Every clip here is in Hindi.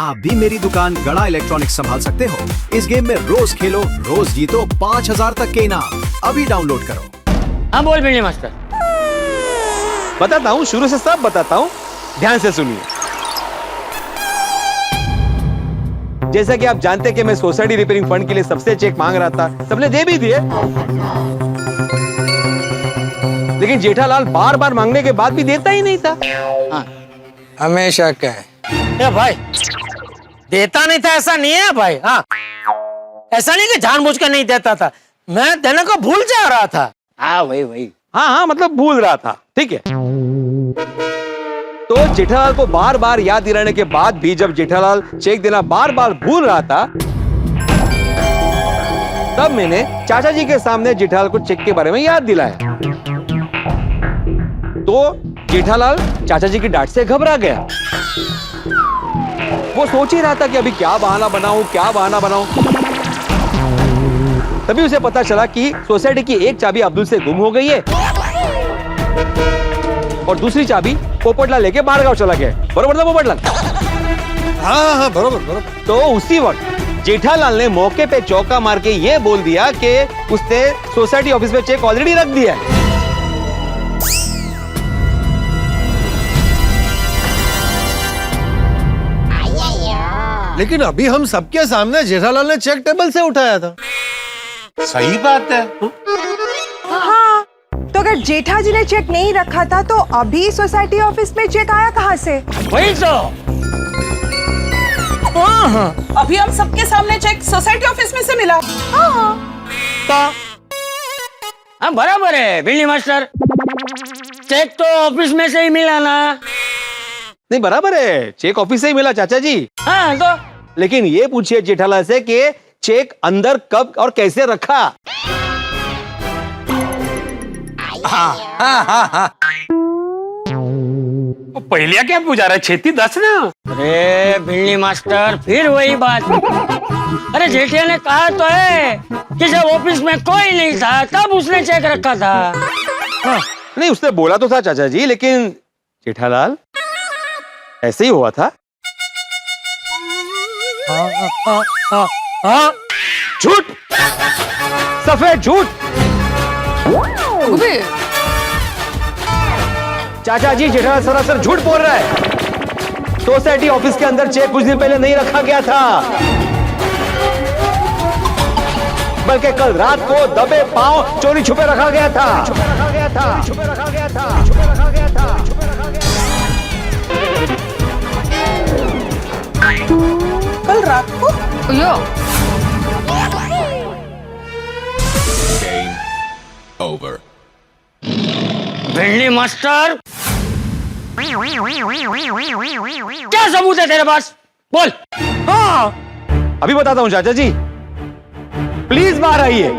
आप भी मेरी दुकान गड़ा इलेक्ट्रॉनिक्स संभाल सकते हो। इस गेम में रोज खेलो, रोज जीतो 5000 तक के इनाम। अभी डाउनलोड करो। हाँ बोल बिल्ली मास्टर। बताता हूँ, शुरू से सब बताता हूँ, ध्यान से सुनिए। जैसा कि आप जानते हैं कि मैं सोसाइटी रिपेयरिंग फंड के लिए सबसे चेक मांग रहा था, सबने दे भी दिए, लेकिन जेठालाल बार बार मांगने के बाद भी देता ही नहीं था। हाँ। हमेशा क्या है भाई देता नहीं था ऐसा नहीं है भाई। हाँ, ऐसा नहीं कि जानबूझकर नहीं देता था, मैं देने को भूल जा रहा था। हाँ वही हाँ, मतलब भूल रहा था, ठीक है। तो जेठालाल को बार बार याद दिलाने के बाद भी जब जेठालाल चेक देना बार बार भूल रहा था, तब मैंने चाचा जी के सामने जेठालाल को चेक के बारे में याद दिलाया। तो जेठालाल चाचा जी की डांट से घबरा गया। वो सोच ही रहा था कि अभी क्या बहाना बनाऊं। तभी उसे पता चला कि सोसाइटी की एक चाबी अब्दुल से गुम हो गई है और दूसरी चाबी पोपटलाल लेके बाहर गांव चला गया। बरोबर था पोपटलाल? हाँ बरोबर। तो उसी वक्त जेठालाल ने मौके पे चौका मार के ये बोल दिया कि उसने सोसाइटी ऑफिस में चेक ऑलरेडी रख दिया है। लेकिन अभी हम सबके सामने जेठालाल ने चेक टेबल से उठाया था। सही बात है। हाँ, तो अगर जेठा जी ने चेक नहीं रखा था तो अभी सोसाइटी ऑफिस में चेक आया कहाँ से? वही तो। अभी हम सबके सामने चेक सोसाइटी ऑफिस में से मिला। हाँ बराबर है बिल्ली मास्टर, चेक तो ऑफिस में से ही मिला ना। नहीं बराबर है, चेक ऑफिस से ही मिला चाचा जी। हाँ तो लेकिन ये पूछिए जेठालाल से कि चेक अंदर कब और कैसे रखा। हाँ। पहले क्या पूछा रहा है, छेती दस ना। अरे बिल्ली मास्टर फिर वही बात। अरे जेठिया ने कहा तो है कि जब ऑफिस में कोई नहीं था तब उसने चेक रखा था। नहीं उसने बोला तो था चाचा जी, लेकिन जेठालाल ऐसे ही हुआ था। झूठ, सफेद झूठ। चाचा जी जेठालाल सरासर झूठ बोल रहा है। सोसाइटी ऑफिस के अंदर चेक कुछ दिन पहले नहीं रखा गया था, बल्कि कल रात को दबे पांव चोरी छुपे रखा गया था। कल रात को? ओवर। बिल्ली मास्टर क्या सबूत है तेरे पास, बोल। हाँ अभी बताता हूँ चाचा जी, प्लीज बाहर आइए।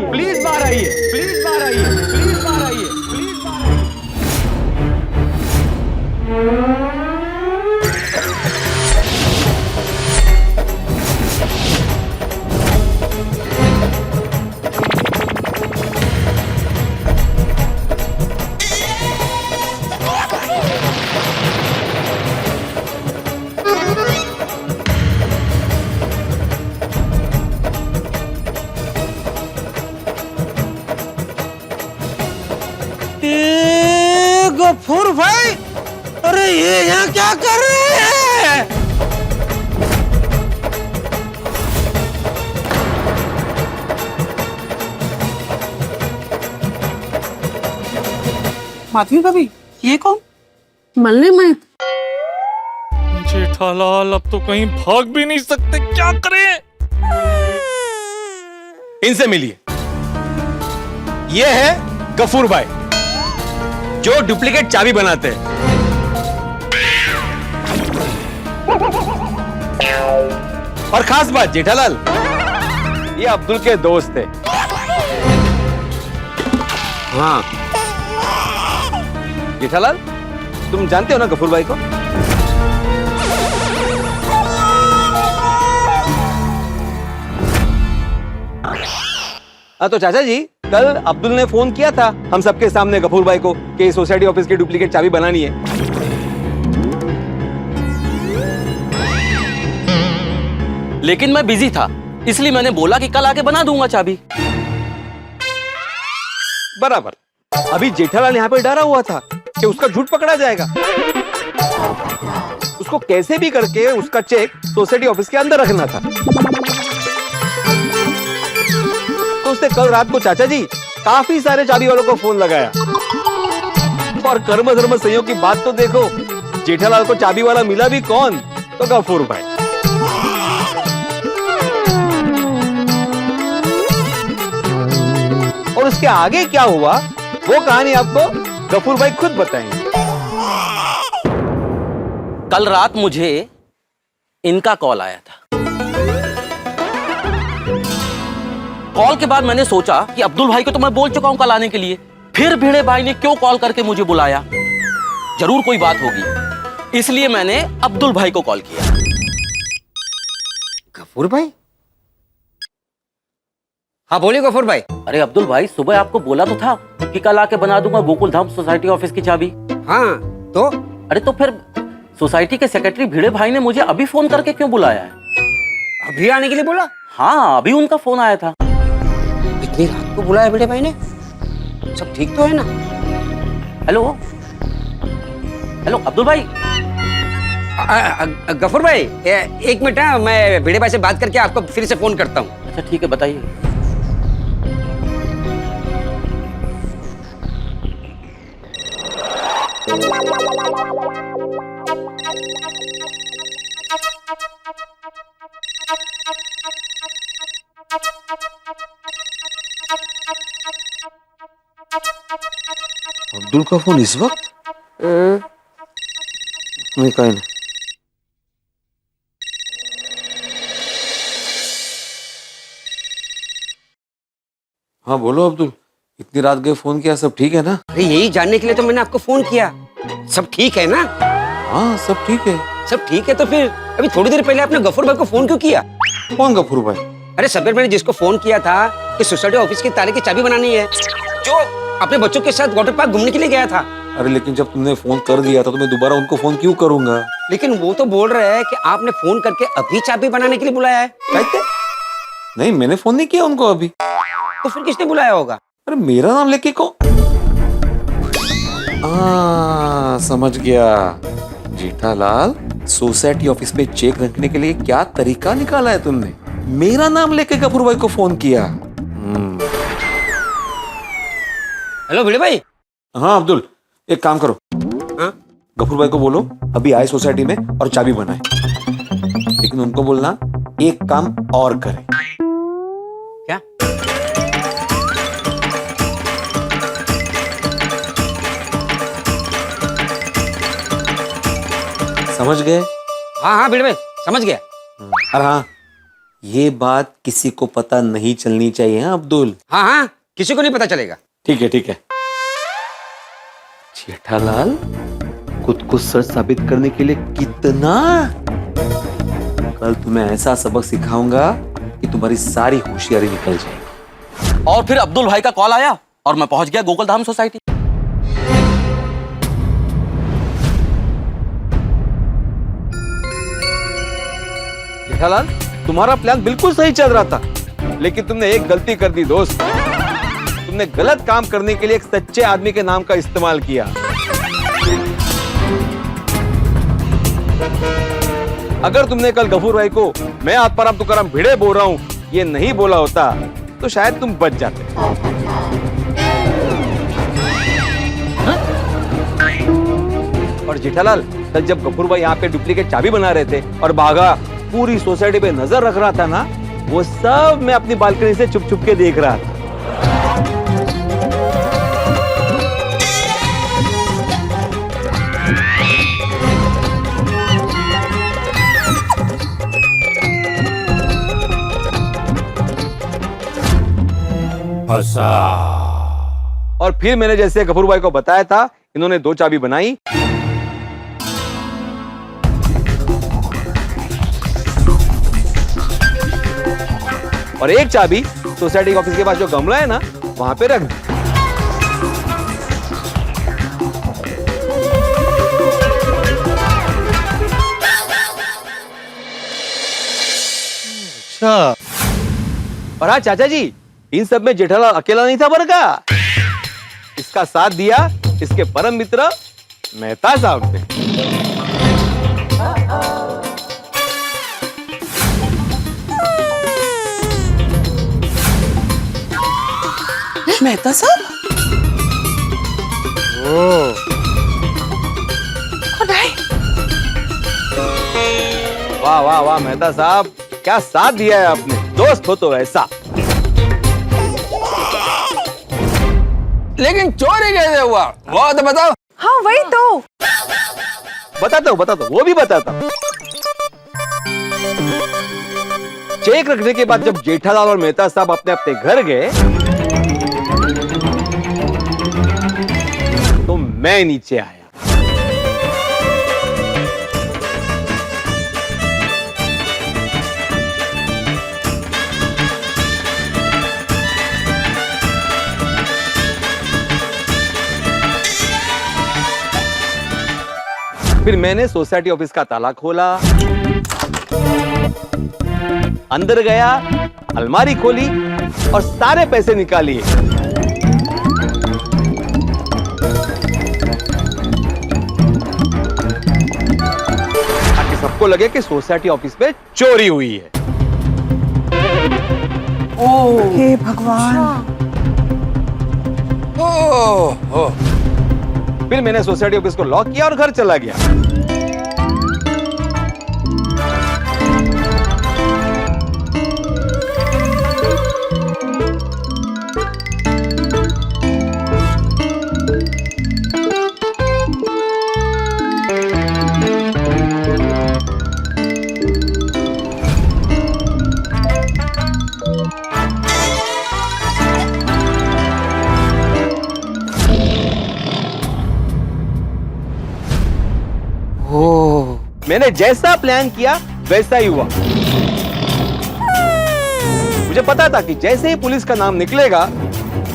गफूर भाई, अरे ये यहाँ क्या कर रहे हैं? माधवी भाभी, ये कौन? मल्ले मैं जेठालाल अब तो कहीं भाग भी नहीं सकते, क्या करें? इनसे मिलिए। ये है गफूर भाई, जो डुप्लीकेट चाबी बनाते हैं। और खास बात जेठालाल, ये अब्दुल के दोस्त थे। हाँ जेठालाल, तुम जानते हो ना गफूर भाई को? तो चाचा जी, कल अब्दुल ने फोन किया था हम सबके सामने गफूर भाई को कि सोसाइटी ऑफिस की डुप्लीकेट चाबी बनानी है। लेकिन मैं बिजी था, इसलिए मैंने बोला कि कल आके बना दूंगा चाबी। बराबर। अभी जेठालाल यहाँ पे डरा हुआ था कि उसका झूठ पकड़ा जाएगा। उसको कैसे भी करके उसका चेक सोसाइटी ऑफिस के अंदर रखना था। तो उसने कल रात को चाचा जी काफी सारे चाबी वालों को फोन लगाया। और कर्म धर्म संयोग की बात तो देखो, जेठालाल को चाबी वाला मिला भी कौन? तो गफूर भाई। और उसके आगे क्या हुआ वो कहानी आपको गफूर भाई खुद बताएंगे। कल रात मुझे इनका कॉल आया था। कॉल के बाद मैंने सोचा कि अब्दुल भाई को तो मैं बोल चुका हूं कल आने के लिए, फिर भिड़े भाई ने क्यों कॉल करके मुझे बुलाया? जरूर कोई बात होगी, इसलिए मैंने अब्दुल भाई को कॉल किया। गफूर भाई? हाँ बोलिए गफूर भाई। अरे अब्दुल भाई, सुबह आपको बोला तो था कि कल आके बना दूंगा गोकुल धाम सोसाइटी ऑफिस की चाबी। हाँ तो? अरे तो फिर सोसाइटी के सेक्रेटरी भिड़े भाई ने मुझे अभी फोन करके क्यों बुलाया है? अभी आने के लिए बोला? हाँ, अभी उनका फोन आया था। इतनी रात को बुलाया भिड़े भाई ने? सब ठीक तो है ना? हेलो हेलो अब्दुल भाई। गफूर भाई एक मिनट, मैं भिड़े भाई से बात करके आपको फिर से फोन करता हूँ। अच्छा ठीक है, बताइए। अब्दुल का फोन इस वक्त? नहीं कहीं नहीं। हाँ बोलो अब्दुल, इतनी रात गए फोन किया, सब ठीक है ना? अरे यही जानने के लिए तो मैंने आपको फोन किया, सब ठीक है ना? हाँ सब ठीक है। सब ठीक है तो फिर अभी थोड़ी देर पहले आपने गफूर भाई को फोन क्यों किया? कौन गफूर भाई? अरे सवेर मैंने जिसको फोन किया था कि सोसाइटी ऑफिस की ताले की चाबी बनानी है, जो अपने बच्चों के साथ वाटर पार्क घूमने के लिए गया था। अरे लेकिन जब तुमने फोन कर दिया था तो मैं दोबारा उनको फोन क्यों करूंगा? लेकिन वो तो बोल रहे हैं कि आपने फोन करके अभी चाबी बनाने के लिए बुलाया है। कहते? नहीं, मैंने फोन नहीं किया उनको अभी। तो फिर किसने बुलाया होगा? अरे मेरा नाम लेके कौन? समझ गया। जेठालाल, सोसाइटी ऑफिस में चेक रखने के लिए क्या तरीका निकाला है तुमने? मेरा नाम लेके गफूर भाई को फोन किया। हेलो भिड़े भाई। हाँ अब्दुल, एक काम करो। हाँ? गफूर भाई को बोलो अभी आए सोसाइटी में और चाबी बनाए, लेकिन उनको बोलना एक काम और करें। क्या? समझ गए? हाँ हाँ भिड़े भाई समझ गया। और हाँ, ये बात किसी को पता नहीं चलनी चाहिए। हाँ अब्दुल? हाँ हाँ किसी को नहीं पता चलेगा। ठीक है ठीक है। जेठालाल, खुद को सच साबित करने के लिए कितना? कल तुम्हें ऐसा सबक सिखाऊंगा कि तुम्हारी सारी होशियारी निकल जाएगी। और फिर अब्दुल भाई का कॉल आया और मैं पहुंच गया गोकुल धाम सोसाइटी। जेठालाल, तुम्हारा प्लान बिल्कुल सही चल रहा था, लेकिन तुमने एक गलती कर दी दोस्त। तुमने गलत काम करने के लिए एक सच्चे आदमी के नाम का इस्तेमाल किया। अगर तुमने कल गफूर भाई को मैं आत्माराम तुकाराम भिड़े बोल रहा हूं ये नहीं बोला होता तो शायद तुम बच जाते। और जेठालाल, कल जब गफूर भाई यहाँ पे डुप्लीकेट चाबी बना रहे थे और बागा पूरी सोसाइटी पे नजर रख रहा था ना, वो सब मैं अपनी बालकनी से छुप छुप के देख रहा था। और फिर मैंने जैसे गफूर भाई को बताया था, इन्होंने 2 चाबी बनाई। और एक चाबी सोसाइटी ऑफिस के पास जो गमला है ना, वहां पे रख दी। अच्छा। और हाँ चाचा जी, इन सब में जेठालाल अकेला नहीं था बर का। इसका साथ दिया इसके परम मित्र मेहता साहब ने। मेहता साहब और भाई वाह वाह वाह मेहता साहब, क्या साथ दिया है आपने। दोस्त हो तो ऐसा। लेकिन चोरी कैसे हुआ वो तो बताओ। हाँ वही तो। बताता हूँ वो भी बताता हूँ। चेक रखने के बाद जब जेठालाल और मेहता साहब अपने अपने घर गए तो मैं नीचे आया। फिर मैंने सोसाइटी ऑफिस का ताला खोला, अंदर गया, अलमारी खोली और सारे पैसे निकालिए। ताकि सबको लगे कि सोसाइटी ऑफिस में चोरी हुई है। हे भगवान। फिर मैंने सोसाइटी ऑफिस को लॉक किया और घर चला गया। मैंने जैसा प्लान किया वैसा ही हुआ। मुझे पता था कि जैसे ही पुलिस का नाम निकलेगा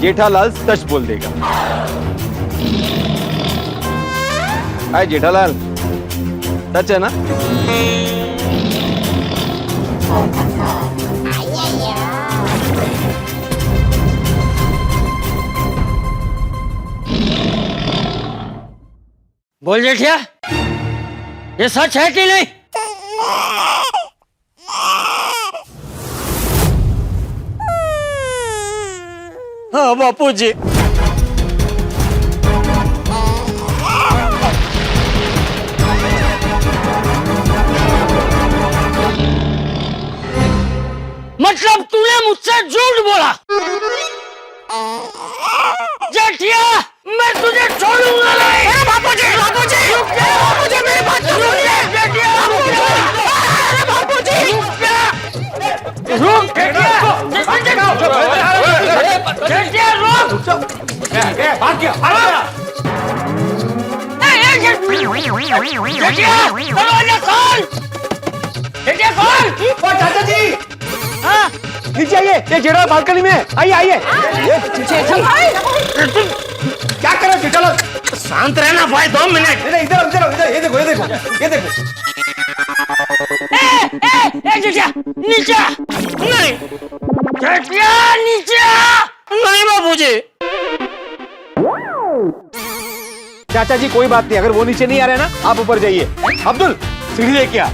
जेठालाल सच बोल देगा। हाय जेठालाल, सच है ना? बोल जेठिया, ये सच है कि नहीं? हाँ बापूजी। मतलब तूने मुझसे झूठ बोला? जेठिया, मैं तुझे छोड़ूंगा नहीं। बापूजी, बापूजी, बापूजी मेरी बात सुनो। जेठिया, बापूजी, रुक जेठिया, जेठिया रुक। भाग गया। जेठिया, दरवाजा खोल। जेठिया खोल। चाचा जी, हाँ, नीचे आइए। ये जेठालाल बालकनी में है। आइए आइए। क्या कर रहे हो जेठालाल? शांत रहना भाई, 2 मिनट। इधर इधर इधर, ये देखो ये देखो ये देखो। जेठिया नीचे नहीं। जेठिया नीचे नहीं। बाबूजी, चाचा जी कोई बात नहीं, अगर वो नीचे नहीं आ रहे ना आप ऊपर जाइए। अब्दुल सीढ़ी लेके आ।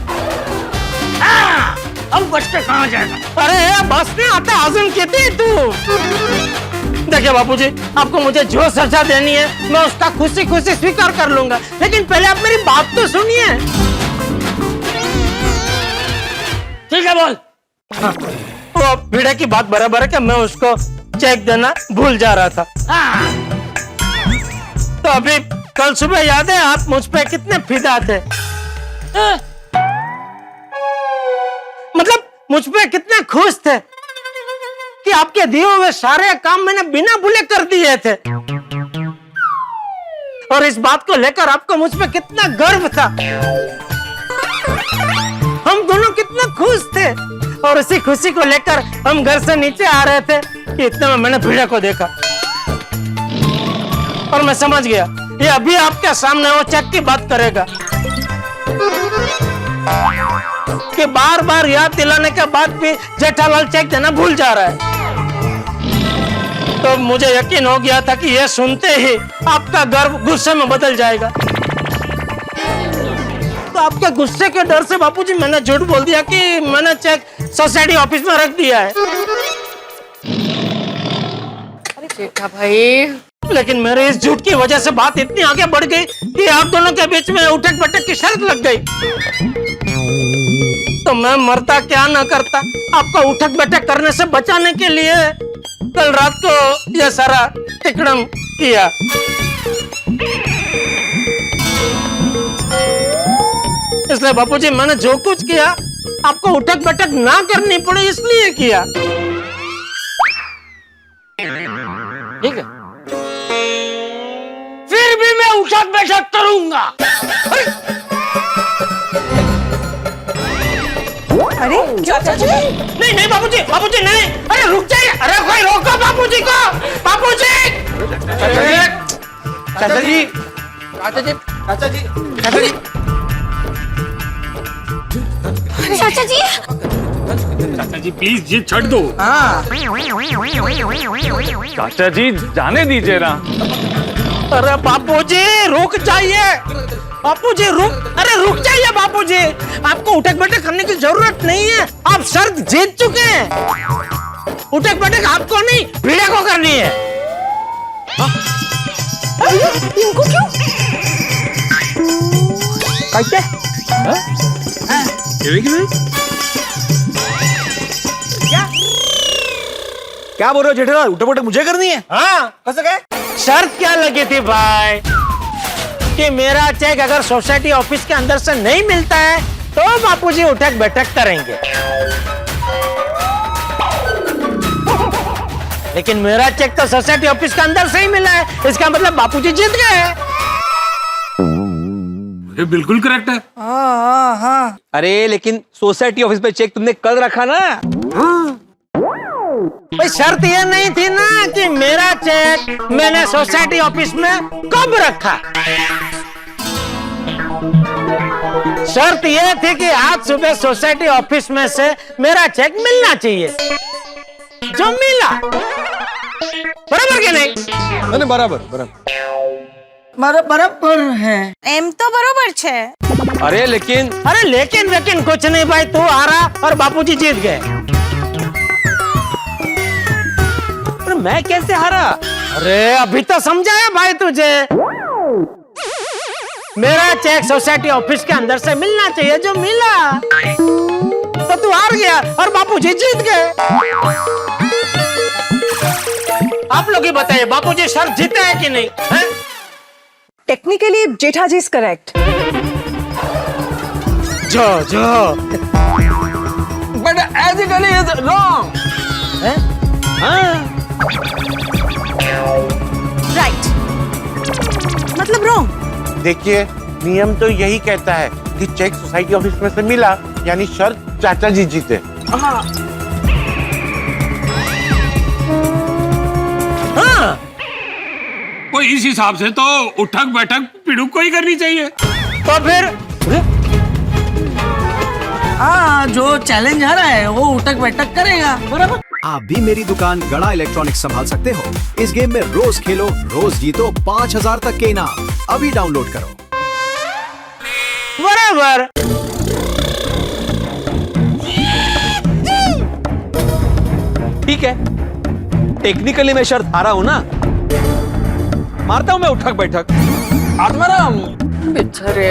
अब बच के कहाँ जाएगा? अरे बस में आते आजम कहती तू। देखिए बापूजी, आपको मुझे जो सजा देनी है मैं उसका खुशी खुशी स्वीकार कर लूंगा, लेकिन पहले आप मेरी बात तो सुनिए। ठीक है बोल। हाँ, वो भिड़े की बात बराबर है कि मैं उसको चेक देना भूल जा रहा था। तो अभी कल सुबह याद है आप मुझ पे कितने फिदा थे? मतलब मुझ पे कितने खुश थे कि आपके दिए हुए सारे काम मैंने बिना भूले कर दिए थे, और इस बात को लेकर आपको मुझ पे कितना गर्व था। हम दोनों कितना खुश थे, और इसी खुशी को लेकर हम घर से नीचे आ रहे थे कि इतने में मैंने भिड़े को देखा और मैं समझ गया ये अभी आपके सामने वो चेक की बात करेगा। कि बार बार याद दिलाने के बाद भी जेठालाल चेक देना भूल जा रहा है। तो मुझे यकीन हो गया था कि यह सुनते ही आपका गर्व गुस्से में बदल जाएगा। तो आपके गुस्से के डर से बापूजी मैंने झूठ बोल दिया कि मैंने चेक सोसाइटी ऑफिस में रख दिया है। अरे जेठा भाई, लेकिन मेरे इस झूठ की वजह से बात इतनी आगे बढ़ गई कि आप दोनों के बीच में उठक बैठक की शर्त लग गई। तो मैं मरता क्या ना करता आपको उठक बैठक करने से बचाने के लिए कल रात को यह सारा तिकड़म किया। इसलिए बापूजी मैंने जो कुछ किया आपको उठक बैठक ना करनी पड़े इसलिए किया। ठीक है, फिर भी मैं उठक बैठक करूंगा। अरे चाचा जी, नहीं नहीं बापूजी, बापूजी नहीं, अरे रुक जाइए, अरे कोई रोको बापूजी को, बापूजी। चाचा जी, चाचा जी, चाचा जी, चाचा जी, चाचा जी, चाचा जी, चाचा जी प्लीज ये छੱਡ दो। हाँ, चाचा जी जाने दीजिए ना। अरे बापूजी रुक जाइए, बापूजी रुक, अरे रुक जाइए बापूजी, आपको उठक बैठक करने की जरूरत नहीं है, आप शर्त जीत चुके हैं। उठक बैठक आपको नहीं भिड़े को करनी है। इनको क्यों? कैसे? क्या बोल रहे हो जेठालाल? उठक बैठक मुझे करनी है? हाँ, कैसे गए? शर्त क्या लगी थी भाई कि मेरा चेक अगर सोसाइटी ऑफिस के अंदर से नहीं मिलता है तो बापूजी उठक बैठक करेंगे। लेकिन मेरा चेक तो सोसाइटी ऑफिस के अंदर से ही मिला है, इसका मतलब बापूजी जीत गए। ये बिल्कुल करेक्ट है। हाँ। अरे लेकिन सोसाइटी ऑफिस में चेक तुमने कल रखा ना? भाई शर्त ये नहीं थी ना कि मेरा चेक मैंने सोसाइटी ऑफिस में कब रखा। शर्त ये थी कि आज सुबह सोसाइटी ऑफिस में से मेरा चेक मिलना चाहिए, जो मिला। बराबर कि नहीं? नहीं, बराबर बराबर। बराबर है। एम तो बरोबर छे। अरे लेकिन लेकिन कुछ नहीं भाई, तू हारा और बापूजी जीत गए। मैं कैसे हारा? अरे अभी तो समझाया भाई तुझे। मेरा चेक सोसाइटी ऑफिस के अंदर से मिलना चाहिए, जो मिला। तो तू हार गया और बापूजी जीत गए। आप लोग ही बताइए, बापूजी शर्त जीते हैं कि नहीं? हैं? Technically Jetha ji is correct. जो but as it is wrong. Right, मतलब रॉन्ग। देखिए, नियम तो यही कहता है कि चेक सोसाइटी ऑफिस में से मिला, यानी शर्त चाचा जी जीते। हाँ। वो इस हिसाब से तो उठक बैठक पिड़ुक को ही करनी चाहिए। तो फिर हाँ, जो चैलेंज आ रहा है वो उठक बैठक करेगा। बराबर। आप भी मेरी दुकान गड़ा इलेक्ट्रॉनिक्स संभाल सकते हो। इस गेम में रोज खेलो, रोज जीतो 5000 तक के इनाम। अभी डाउनलोड करो। बराबर। ठीक है, टेक्निकली मैं शर्त हारा हूं ना, मारता हूं मैं उठक बैठक। आत्माराम बेचारे।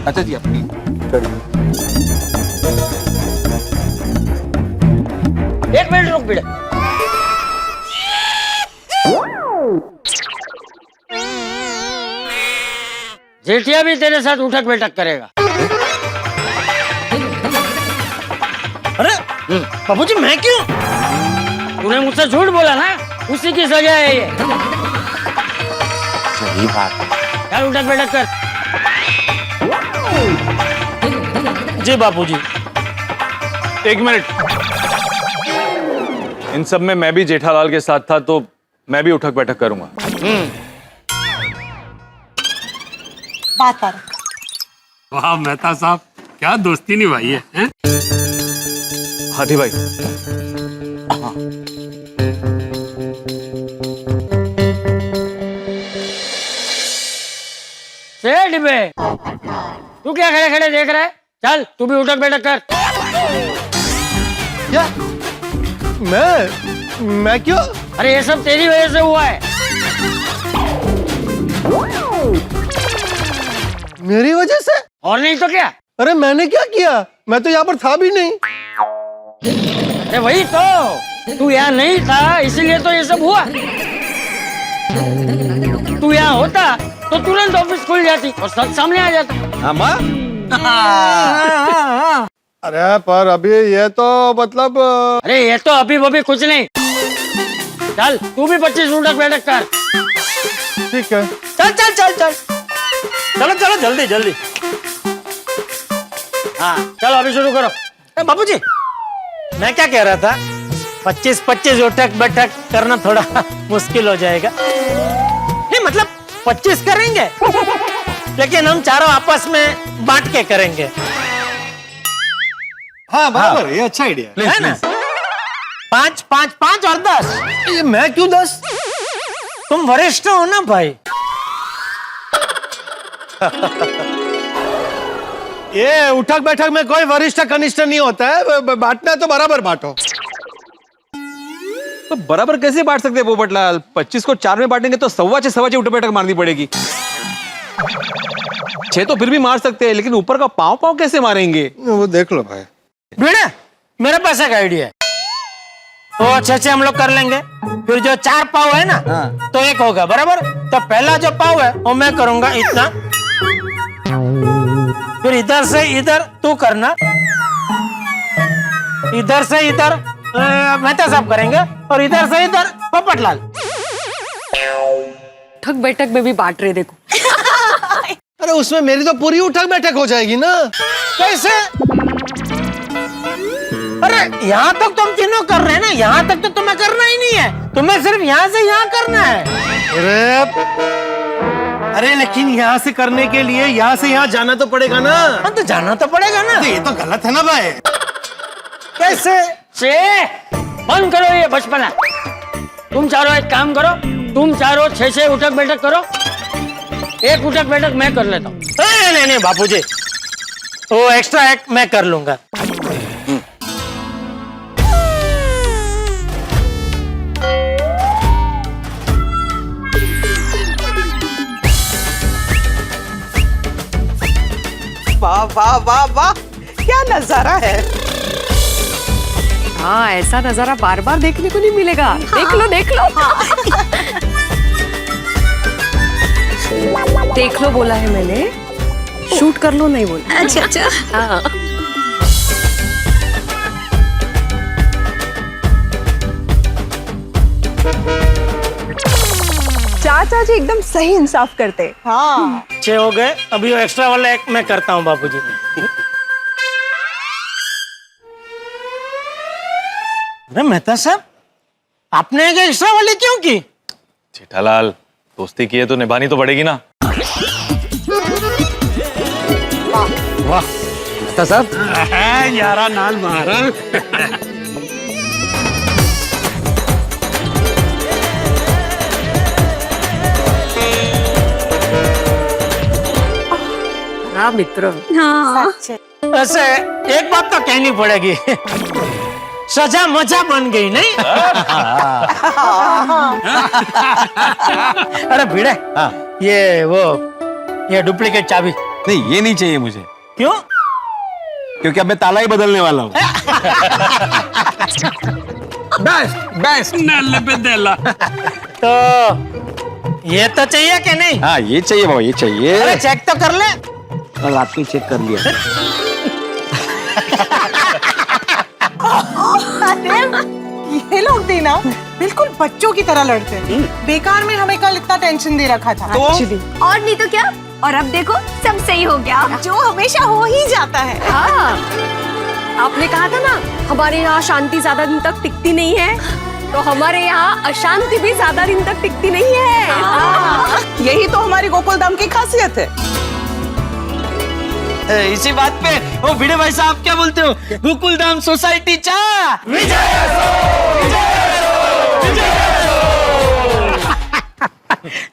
अच्छा जी, आपकी एक मिनट रुक बेटा। जेठिया भी तेरे साथ उठक बैठक करेगा। अरे बाबूजी, मैं क्यों? तूने मुझसे झूठ बोला ना, उसी की सजा है ये। सही बात है। यार उठक बैठक कर। जी बापूजी। एक मिनट, इन सब में मैं भी जेठालाल के साथ था तो मैं भी उठक बैठक करूंगा। बात आ रहा। वाह मेहता साहब, क्या दोस्ती निभाई है, हैं? हाथी भाई, सेठ बे, तू क्या खड़े खड़े देख रहा है? चल तू भी उठक बैठक कर। क्या? मैं क्यों? अरे ये सब तेरी वजह से हुआ है। मेरी वजह से? और नहीं तो क्या? अरे मैंने क्या किया? मैं तो यहाँ पर था भी नहीं। अरे वही तो, तू यहाँ नहीं था इसीलिए तो ये सब हुआ। तू यहाँ होता तो तुरंत ऑफिस खुल जाती और सच सामने आ जाता। हाँ माँ? अरे पर अभी ये तो मतलब अरे ये तो अभी वो भी कुछ नहीं। चल तू भी 25 उठक बैठक कर। ठीक है। चल चल चल चल, चलो चलो जल्दी जल्दी। हाँ चलो अभी शुरू करो। बाबूजी, मैं क्या कह रहा था, 25-25 उठक बैठक करना थोड़ा मुश्किल हो जाएगा। नहीं मतलब 25 करेंगे लेकिन हम चारों आपस में बांट के करेंगे। हाँ बराबर, ये अच्छा आइडिया है ना? 5 5 5 और 10। ये मैं क्यों 10? तुम वरिष्ठ हो ना भाई। ये उठक बैठक में कोई वरिष्ठ कनिष्ठ नहीं होता है, बांटना है तो बराबर बांटो। तो बराबर कैसे बांट सकते हैं पोपटलाल? 25 को 4 में बांटेंगे तो 6.25 उठक बैठक मारनी पड़ेगी। 6 तो फिर भी मार सकते हैं, लेकिन ऊपर का पाँव पाँव कैसे मारेंगे? वो देख लो भाई। भिड़े, मेरे पास एक आइडिया है। तो 6 हम लोग कर लेंगे, फिर जो 4 पाव है ना, तो 1 होगा बराबर। तो पहला जो पाव है वो मैं करूंगा इतना, फिर इधर से इधर तू करना, इधर से इधर मेहता साहब करेंगे और इधर से इधर पोपटलाल। उठक बैठक में भी बांट रहे देखो। अरे उसमें मेरी तो पूरी उठक बैठक हो जाएगी ना। कैसे? अरे यहाँ तक तुम तीनों कर रहे हैं ना, यहाँ तक तो तुम्हें करना ही नहीं है, तुम्हें सिर्फ यहाँ से यहाँ करना है। अरे लेकिन यहाँ से करने के लिए यहाँ से यहाँ जाना तो पड़ेगा ना। हाँ तो जाना तो पड़ेगा ना। ये तो गलत है ना भाई। कैसे? बंद करो ये बचपना। तुम चारों एक काम करो, तुम चारों 6 उठक बैठक करो, 1 उठक बैठक मैं कर लेता हूँ। नहीं नहीं बापूजी, वो एक्स्ट्रा एक मैं कर लूंगा। वाह वाह वाह वाह, क्या नजारा है। हाँ ऐसा नजारा बार बार देखने को नहीं मिलेगा। देख लो देख लो। देख लो बोला है मैंने, शूट कर लो नहीं बोला। अच्छा अच्छा। हाँ। चाचा जी एकदम सही इंसाफ करते। हाँ 6 हो गए, अभी वो एक्स्ट्रा वाला एक मैं करता हूँ बापूजी। अरे मेहता साहब, आपने एक एक्स्ट्रा वाली क्यों की? जेठालाल, दोस्ती की है तो निभानी तो पड़ेगी ना। वाह मेहता साहब, यारा नाल मारा। हाँ मित्र। वैसे एक बात तो कहनी पड़ेगी, सजा मजा बन गई नहीं? अरे भिड़े, ये डुप्लीकेट चाबी। नहीं ये नहीं चाहिए मुझे। क्यों? क्योंकि अब मैं ताला ही बदलने वाला हूँ। बस नल्ले पे देला। तो ये तो चाहिए कि नहीं? हाँ ये चाहिए बाबा, ये चाहिए। अरे चेक तो कर ले। कल रात में चेक कर लिया। ये लोग भी ना बिल्कुल बच्चों की तरह लड़ते हैं। बेकार में हमें कल इतना टेंशन दे रखा था। और नहीं तो क्या, और अब देखो सब सही हो गया, जो हमेशा हो ही जाता है। हाँ आपने कहा था ना हमारे यहाँ शांति ज्यादा दिन तक टिकती नहीं है, तो हमारे यहाँ अशांति भी ज्यादा दिन तक टिकती नहीं है। यही तो हमारी गोकुल धाम की खासियत है। इसी बात पे वो भिड़े भाई साहब क्या बोलते हो? गोकुलधाम सोसाइटी चा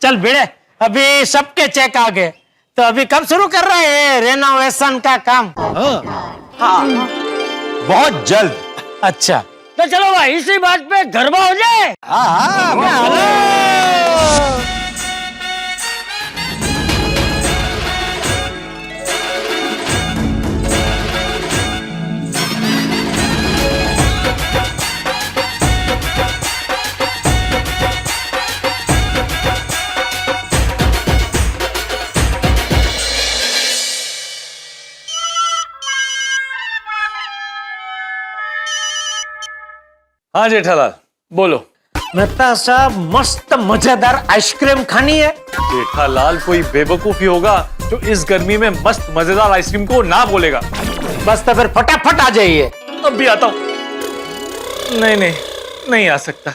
चल भिड़े, अभी सबके चेक आ गए, तो अभी कब शुरू कर रहे हैं रेनोवेशन का काम? हाँ बहुत जल्द। अच्छा, तो चलो भाई इसी बात पे गरबा हो जाए। हाँ जेठालाल बोलो। मेहता साहब मस्त मजेदार आइसक्रीम खानी है। जेठालाल कोई बेवकूफी होगा जो इस गर्मी में मस्त मजेदार आइसक्रीम को ना बोलेगा। बस तो फिर फटाफट आ जाइए। अब भी आता हूँ। नहीं नहीं नहीं आ सकता।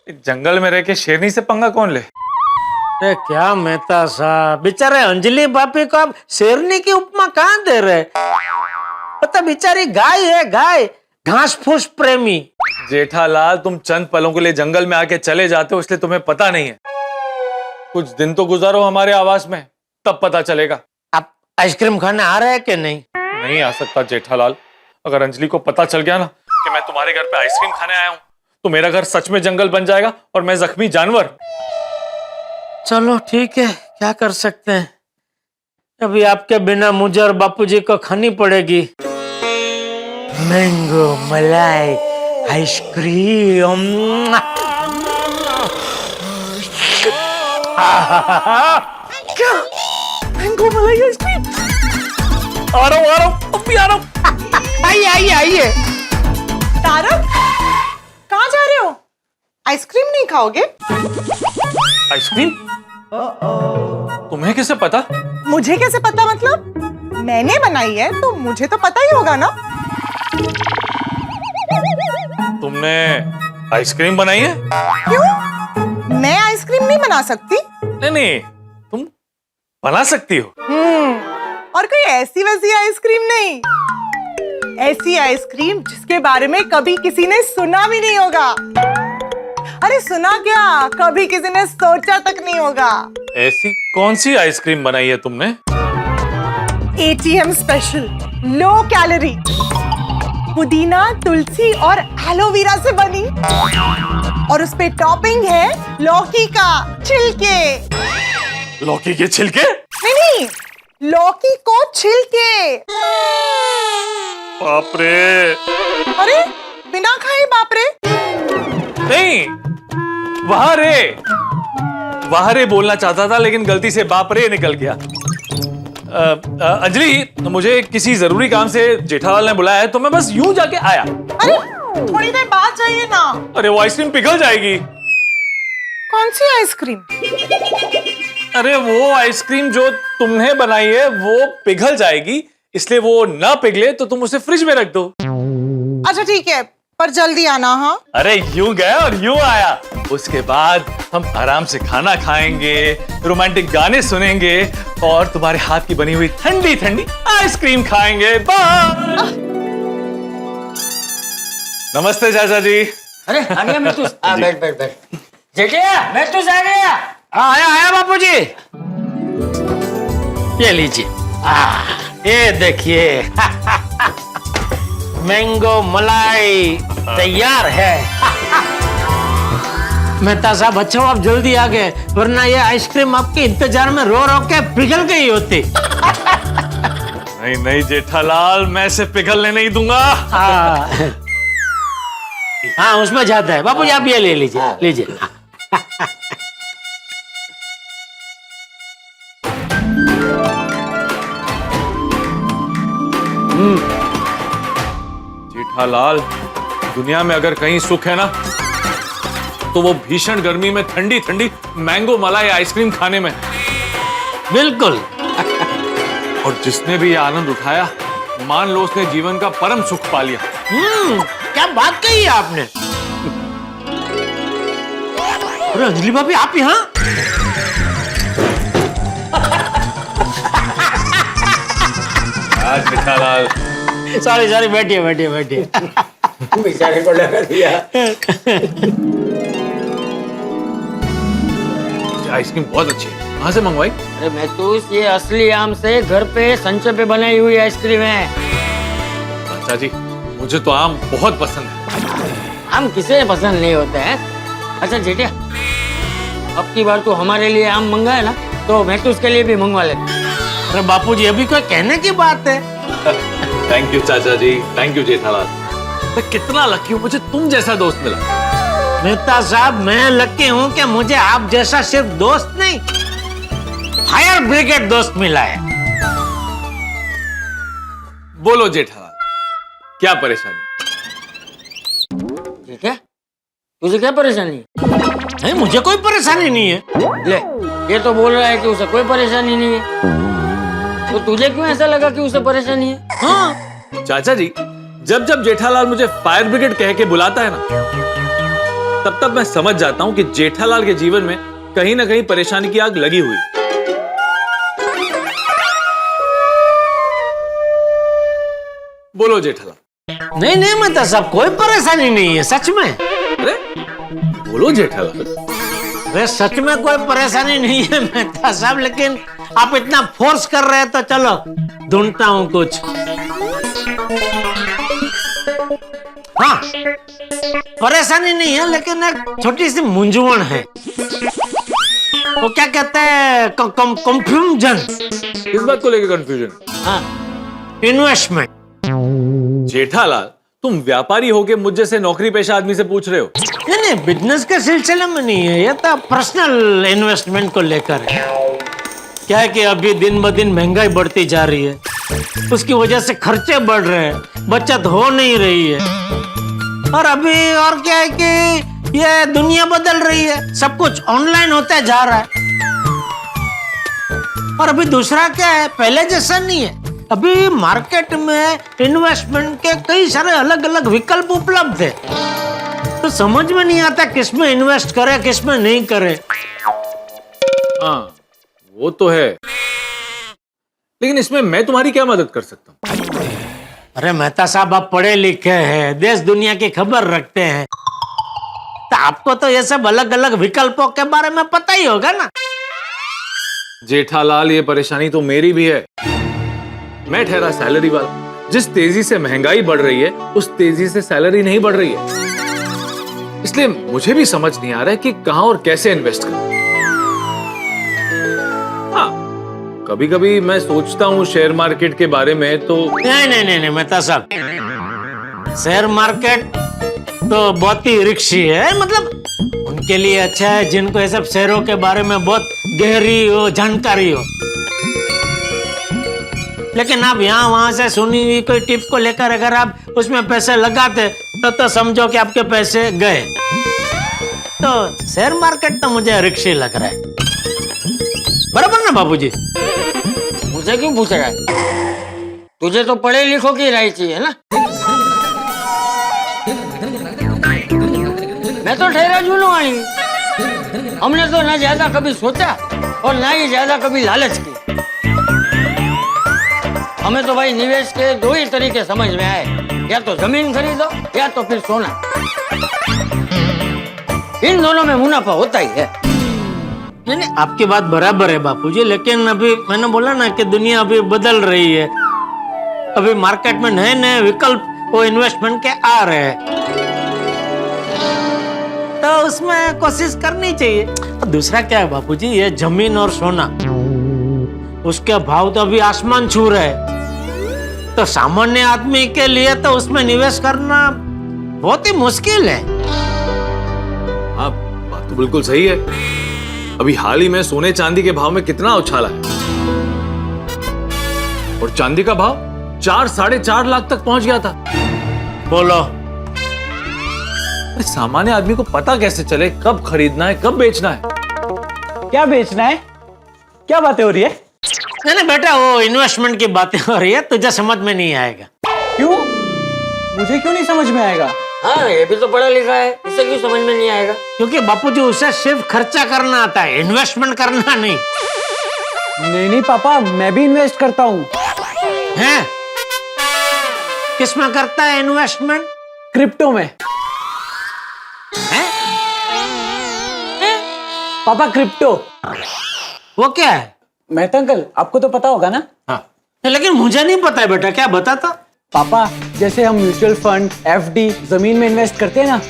जंगल में रह के शेरनी से पंगा कौन ले? अरे क्या मेहता साहब, बेचारे अंजलि भाभी को आप शेरनी की उपमा कहाँ दे रहे? पता बेचारी गाय है, गाय, घास फूस प्रेमी। जेठालाल तुम चंद पलों के लिए जंगल में आके चले जाते हो, इसलिए तुम्हें पता नहीं है। कुछ दिन तो गुजारो हमारे आवास में, तब पता चलेगा। आप आइसक्रीम खाने आ रहे हैं कि नहीं? नहीं आ सकता जेठालाल। अगर अंजलि को पता चल गया ना कि मैं तुम्हारे घर पे आइसक्रीम खाने आया हूँ, तो मेरा घर सच में जंगल बन जाएगा और मैं जख्मी जानवर। चलो ठीक है, क्या कर सकते हैं। अभी आपके बिना मुझे और बापूजी को खानी पड़ेगी मैंगो मलाई आइसक्रीम। क्या मैंगो मलाई आइसक्रीम? आ रहा हूँ अब भी आ रहा हूँ। आइए आइए आइए। तारक, कहाँ जा रहे हो? आइसक्रीम नहीं खाओगे? आइसक्रीम? तुम्हें कैसे पता? मुझे कैसे पता मतलब? मैंने बनाई है तो मुझे तो पता ही होगा ना। तुमने आइसक्रीम बनाई है? क्यों? मैं आइसक्रीम नहीं बना सकती? नहीं नहीं, तुम बना सकती हो। और कोई ऐसी वैसी आइसक्रीम नहीं, ऐसी आइसक्रीम जिसके बारे में कभी किसी ने सुना भी नहीं होगा। अरे सुना क्या, कभी किसी ने सोचा तक नहीं होगा। ऐसी कौन सी आइसक्रीम बनाई है तुमने? ATM स्पेशल, लो कैलोरी, पुदीना, तुलसी और एलोवेरा से बनी, और उस पे टॉपिंग है लौकी का छिलके। लौकी के छिलके? नहीं, लौकी को छिलके। बाप रे। अरे बिना खाए बाप रे? नहीं, वहाँ रे बोलना चाहता था, लेकिन गलती से बाप रे निकल गया। अंजलि, मुझे किसी जरूरी काम से जेठालाल ने बुलाया है, तो मैं बस यूं जाके आया। अरे थोड़ी देर बाद जाइए ना। अरे वो आइसक्रीम पिघल जाएगी। कौन सी आइसक्रीम? अरे वो आइसक्रीम जो तुमने बनाई है वो पिघल जाएगी, इसलिए वो ना पिघले तो तुम उसे फ्रिज में रख दो। अच्छा ठीक है, पर जल्दी आना। हाँ अरे यूं गया और यूं आया। उसके बाद हम आराम से खाना खाएंगे, रोमांटिक गाने सुनेंगे और तुम्हारे हाथ की बनी हुई ठंडी ठंडी आइसक्रीम खाएंगे। बाय। नमस्ते चाचा जी। अरे आ गया मैं बैठ बैठ बैठ। जेठिया, मैं तो आ गया। आया आया बापूजी, ये लीजिए। ये देखिए मैंगो मलाई तैयार है। मेहता साहब अच्छा आप जल्दी आ गए, वरना ये आइसक्रीम आपके इंतजार में रो रो के पिघल गई होती। नहीं नहीं जेठालाल, मैं इसे पिघलने नहीं दूंगा। हाँ उसमें जाता है। बापूजी आप ये ले लीजिए, लीजिए। जेठालाल, दुनिया में अगर कहीं सुख है ना, तो वो भीषण गर्मी में ठंडी ठंडी मैंगो मलाई आइसक्रीम खाने में। बिल्कुल। और जिसने भी ये आनंद उठाया, मान लो उसने जीवन का परम सुख पा लिया। क्या बात कही है आपने। अरे अंजलि भाभी, आप यहाँ? यार जेठालाल। सॉरी सॉरी, बैठिए बैठिए बैठिए। बेचारे को लगा दिया। आइसक्रीम बहुत अच्छी है, कहाँ से मंगवाई? अरे महतूस, ये असली आम से घर पे संचे पे बनाई हुई आइसक्रीम है। चाचा जी, मुझे तो आम बहुत पसंद है। आम किसे पसंद नहीं होते हैं? अच्छा जेठिया, अब की बार तो हमारे लिए आम मंगाए ना, तो महतूस के लिए भी मंगवा ले। अरे बापूजी, अभी कोई कहने की बात है? थैंक यू चाचा जी, थैंक यू जेठालाल। मैं कितना लकी हूँ, मुझे तुम जैसा दोस्त मिला। मेहता साहब, मैं लकी हूँ कि मुझे आप जैसा सिर्फ दोस्त नहीं, फायर ब्रिगेड दोस्त मिला है। बोलो जेठालाल, क्या परेशानी? ठीक है, तुझे क्या परेशानी है? नहीं, मुझे कोई परेशानी नहीं है। ले, ये तो बोल रहा है कि उसे कोई परेशानी नहीं है, तो तुझे क्यों ऐसा लगा कि उसे परेशानी है? हाँ चाचा जी, जब जब जेठालाल मुझे फायर ब्रिगेड कह के बुलाता है ना, तब तब मैं समझ जाता हूँ कि जेठालाल के जीवन में कहीं ना कहीं परेशानी की आग लगी हुई। बोलो जेठालाल। नहीं नहीं मेहता साहब, कोई परेशानी नहीं है, सच में। अरे बोलो जेठालाल। अरे सच में कोई परेशानी नहीं है मेहता साहब, लेकिन आप इतना फोर्स कर रहे हैं तो चलो ढूंढता हूँ कुछ। हाँ, परेशानी नहीं है, लेकिन एक छोटी सी मूंझवण है। वो क्या कहते हैं, कंफ्यूजन। किस बात को लेकर कंफ्यूजन? हाँ, इन्वेस्टमेंट। जेठालाल, तुम व्यापारी होके मुझ जैसे नौकरी पेशा आदमी से पूछ रहे हो? नहीं नहीं, बिजनेस के सिलसिले में नहीं है, ये तो पर्सनल इन्वेस्टमेंट को लेकर है। क्या है कि अभी दिन ब दिन महंगाई बढ़ती जा रही है, उसकी वजह से खर्चे बढ़ रहे हैं, बचत हो नहीं रही है। और अभी और क्या है कि ये दुनिया बदल रही है, सब कुछ ऑनलाइन होता जा रहा है। और अभी दूसरा क्या है, पहले जैसा नहीं है, अभी मार्केट में इन्वेस्टमेंट के कई सारे अलग अलग विकल्प उपलब्ध है, तो समझ में नहीं आता किसमें इन्वेस्ट करे किसमें नहीं करे। हाँ वो तो है, लेकिन इसमें मैं तुम्हारी क्या मदद कर सकता हूँ? अरे मेहता साहब, आप पढ़े लिखे हैं, देश दुनिया की खबर रखते हैं, तो आपको तो ये सब अलग अलग विकल्पों के बारे में पता ही होगा ना। जेठालाल, ये परेशानी तो मेरी भी है। मैं ठहरा सैलरी वाला, जिस तेजी से महंगाई बढ़ रही है उस तेजी से सैलरी नहीं बढ़ रही है, इसलिए मुझे भी समझ नहीं आ रहा है कि कहां और कैसे इन्वेस्ट करूं। हाँ, कभी कभी मैं सोचता हूँ शेयर मार्केट के बारे में, तो नहीं नहीं नहीं नहीं मेहता साहब, शेयर मार्केट तो बहुत ही रिस्की है। मतलब उनके लिए अच्छा है जिनको ये सब शेयरों के बारे में बहुत गहरी हो, जानकारी हो। लेकिन आप यहाँ वहां से सुनी हुई कोई टिप को लेकर अगर आप उसमें पैसे लगाते तो समझो कि आपके पैसे गए। तो शेयर मार्केट तो मुझे रिस्की लग रहा है, बराबर ना बाबूजी? मुझे क्यों पूछ रहा है? तुझे तो पढ़े लिखो की राय चाहिए ना। मैं तो ठहरा जुनवानी, हमने तो ना ज्यादा कभी सोचा और ना ही ज्यादा कभी लालच की। हमें तो भाई निवेश के दो ही तरीके समझ में आए, या तो जमीन खरीदो या तो फिर सोना। इन दोनों में मुनाफा होता ही है। नहीं नहीं, आपकी बात बराबर है बापूजी, लेकिन अभी मैंने बोला ना कि दुनिया अभी बदल रही है, अभी मार्केट में नए नए विकल्प वो इन्वेस्टमेंट के आ रहे हैं, तो उसमें कोशिश करनी चाहिए। दूसरा क्या है बापूजी, ये जमीन और सोना, उसके भाव तो अभी आसमान छू रहे हैं, तो सामान्य आदमी के लिए तो उसमें निवेश करना बहुत ही मुश्किल है। हाँ, बात तो बिल्कुल सही है। अभी हाल ही में सोने चांदी के भाव में कितना उछाला है, और चांदी का भाव 4-4.5 लाख तक पहुंच गया था। बोलो, सामान्य आदमी को पता कैसे चले कब खरीदना है कब बेचना है? क्या बेचना है? क्या बातें हो रही है? नहीं बेटा, वो इन्वेस्टमेंट की बातें हो रही है, तुझे समझ में नहीं आएगा। क्यों? मुझे क्यों नहीं समझ में आएगा? हाँ, ये भी तो पढ़ा लिखा है, इसे क्यों समझ में नहीं आएगा? क्योंकि बापूजी उसे सिर्फ खर्चा करना आता है, इन्वेस्टमेंट करना नहीं। नहीं नहीं पापा, मैं भी इन्वेस्ट करता हूँ। हैं? किसमें करता है इन्वेस्टमेंट? क्रिप्टो में। पापा क्रिप्टो वो क्या है? मेहता अंकल आपको तो पता होगा ना। हाँ लेकिन मुझे नहीं पता है बेटा, क्या बताता? पापा जैसे हम म्यूचुअल फंड, एफडी, जमीन में इन्वेस्ट करते हैं ना,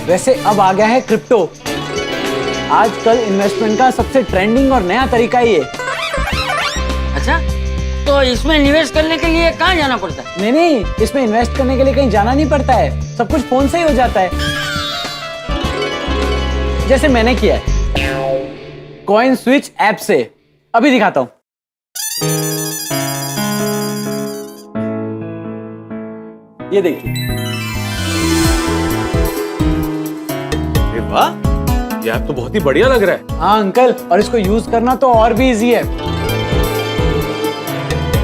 वैसे अब आ गया है क्रिप्टो। आजकल इन्वेस्टमेंट का सबसे ट्रेंडिंग और नया तरीका ही है। अच्छा, तो इसमें निवेश करने के लिए कहाँ जाना पड़ता है? नहीं, इसमें इन्वेस्ट करने के लिए कहीं जाना नहीं पड़ता है, सब कुछ फोन से ही हो जाता है। जैसे मैंने किया है कॉइन स्विच ऐप से, अभी दिखाता हूं। ये देखिए। अरे वाह, ये ऐप तो बहुत ही बढ़िया लग रहा है। हाँ अंकल, और इसको यूज करना तो और भी इजी है।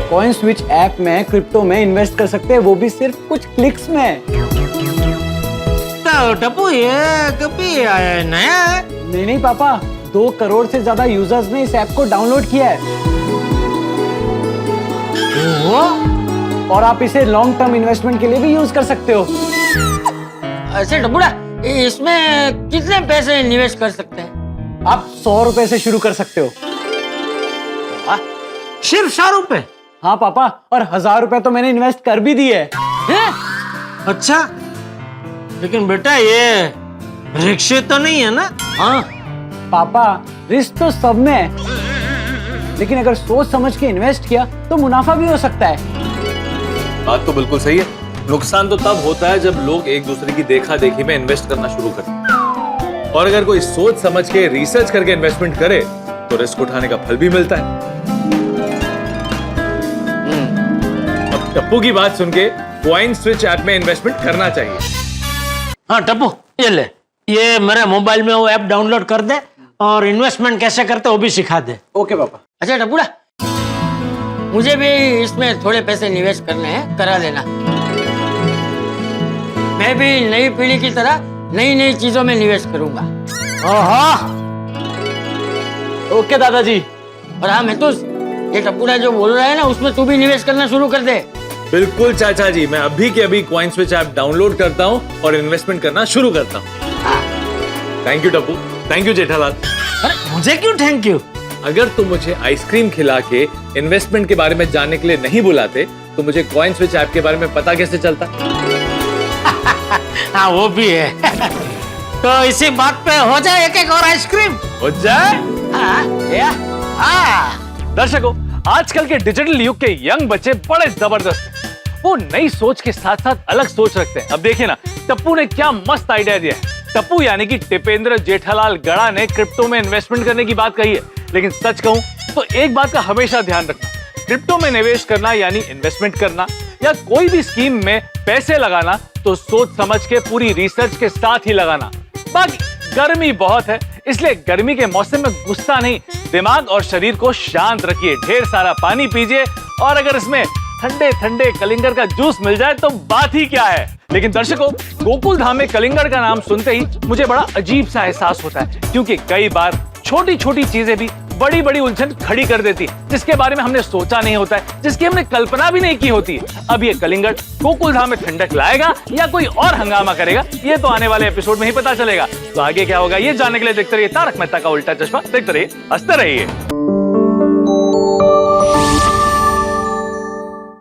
कॉइन स्विच ऐप में क्रिप्टो में इन्वेस्ट कर सकते हैं, वो भी सिर्फ कुछ क्लिक्स में। तो टप्पू ये कभी आया है, नया है? नहीं पापा, 2 करोड़ से ज्यादा यूजर्स ने इस ऐप को डाउनलोड किया है। और आप इसे लॉन्ग टर्म इन्वेस्टमेंट के लिए भी यूज कर सकते हो। ऐसे टप्पूड़ा, इसमें कितने पैसे निवेश कर सकते हैं? आप 100 रुपए से शुरू कर सकते हो। सिर्फ 100 रुपए? हाँ पापा, और 1000 रुपए तो मैंने इन्वेस्ट कर भी दिए हैं? अच्छा, लेकिन बेटा ये रिक्शे तो नहीं है ना? हाँ पापा, रिस्क तो सब में है, लेकिन अगर सोच समझ के इन्वेस्ट किया तो मुनाफा भी हो सकता है। बात तो बिल्कुल सही है। नुकसान तो तब होता है जब लोग एक दूसरे की देखा देखी में इन्वेस्ट करना शुरू करें, और अगर कोई सोच समझ के रिसर्च करके इन्वेस्टमेंट करे तो रिस्क उठाने का फल भी मिलता है। अब टप्पू की बात सुन के कॉइन स्विच ऐप में इन्वेस्टमेंट करना चाहिए। हाँ टप्पू, ये ले, ये मेरे मोबाइल में वो ऐप डाउनलोड कर दे और इन्वेस्टमेंट कैसे करते वो भी सिखा दे। ओके पापा। अच्छा टप्पूड़ा, मुझे भी इसमें थोड़े पैसे निवेश करने हैं, करा देना। मैं भी नई पीढ़ी की तरह नई नई चीजों में निवेश करूंगा। ओके दादाजी। और हाँ महतूस, ये टप्पूड़ा जो बोल रहा है ना, उसमें तू भी निवेश करना शुरू कर दे। बिल्कुल चाचा जी, मैं अभी के अभी कॉइन स्विच ऐप डाउनलोड करता हूँ और इन्वेस्टमेंट करना शुरू करता हूँ। Thank you Tappu, thank you Jethalal. अरे मुझे क्यों थैंक यू? अगर तुम मुझे आइसक्रीम खिला के इन्वेस्टमेंट के बारे में जानने के लिए नहीं बुलाते तो मुझे कॉइन स्विच ऐप के बारे में पता कैसे चलता? हाँ वो भी है। तो इसी बात पे हो जाए एक और आइसक्रीम। हो जाए। दर्शकों, आजकल के डिजिटल युग के यंग बच्चे बड़े जबरदस्त हैं। वो नई सोच के साथ साथ अलग सोच रखते हैं। अब देखिए ना, टप्पू ने क्या मस्त आइडिया दिया है। टप्पू यानी कि टिपेंद्र जेठालाल गड़ा ने क्रिप्टो में इन्वेस्टमेंट करने की बात कही है, लेकिन सच कहूं तो एक बात का हमेशा ध्यान रखना, क्रिप्टो में निवेश करना यानी इन्वेस्टमेंट करना या कोई भी स्कीम में पैसे लगाना तो सोच समझ के पूरी रिसर्च के साथ ही लगाना। बाकी गर्मी बहुत है, इसलिए गर्मी के मौसम में गुस्सा नहीं, दिमाग और शरीर को शांत रखिए, ढेर सारा पानी पीजिए, और अगर इसमें ठंडे ठंडे कलिंगर का जूस मिल जाए तो बात ही क्या है। लेकिन दर्शकों, गोकुल धाम में कलिंगर का नाम सुनते ही मुझे बड़ा अजीब सा एहसास होता है, क्योंकि कई बार छोटी छोटी चीजें भी बड़ी बड़ी उलझन खड़ी कर देती है, जिसके बारे में हमने सोचा नहीं होता है, जिसकी हमने कल्पना भी नहीं की होती है। अब ये कलिंगर गोकुल धाम में ठंडक लाएगा या कोई और हंगामा करेगा, ये तो आने वाले एपिसोड में ही पता चलेगा। तो आगे क्या होगा ये जानने के लिए देखते रहिए तारक मेहता का उल्टा चश्मा। देखते रहिए, हंसते रहिए।